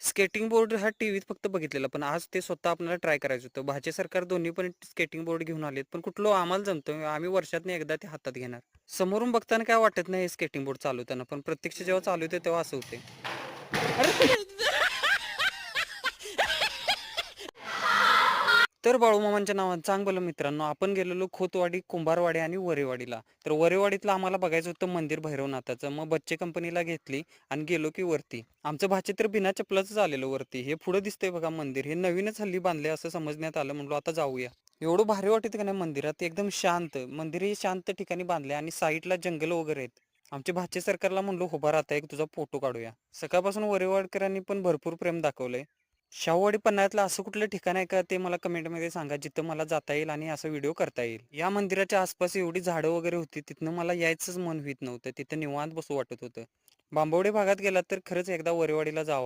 Skating board हा टीव्हीत फक्त बघितलेला, पण आज ते स्वतः आपल्याला ट्राय करायचं होतं. भाचे सरकार दोन्ही पण स्केटिंग बोर्ड घेऊन आलेत, पण कुठलं आम्हाला जमतं. आम्ही वर्षातनं एकदा ते हातात घेणार. समोरून बघताना काय वाटत नाही स्केटिंग बोर्ड चालवताना, पण प्रत्यक्ष जेव्हा चालवते तेव्हा असं होते. अरे तर बाळूमामांच्या नावानं चांग भलं मित्रांनो, आपण गेलेलो खोतवाडी, कुंभारवाडी आणि वरेवाडीला. तर वरेवाडीतलं आम्हाला बघायचं होतं मंदिर भैरवनाथाचं. मग बच्चे कंपनीला घेतली आणि गेलो की वरती. आमचं भाचे तर बिना चपलाच आलेलं वरती. हे पुढं दिसतंय बघा मंदिर, हे नवीनच हल्ली बांधले असं समजण्यात आलं. म्हणलो आता जाऊया. एवढं भारी वाटत का नाही मंदिरात, एकदम शांत मंदिर, हे शांत ठिकाणी बांधले आणि साईडला जंगल वगैरे आहेत. आमच्या भाचे सरकारला म्हणलो उभा राहता, एक तुझा फोटो काढूया. सकाळपासून वरेवाडकरांनी पण भरपूर प्रेम दाखवलंय. शाहूवाडी पन्हाळ्यातलं असं कुठलं ठिकाण आहे का ते मला कमेंटमध्ये सांगा, जिथं मला जाता येईल आणि असा व्हिडिओ करता येईल. या मंदिराच्या आसपास एवढी झाडं वगैरे होती, तिथनं मला यायचंच मन होत नव्हतं. तिथं निवांत बसू वाटत होतं. बांबवडे भागात गेलात तर खरंच एकदा वरेवाडीला जावा.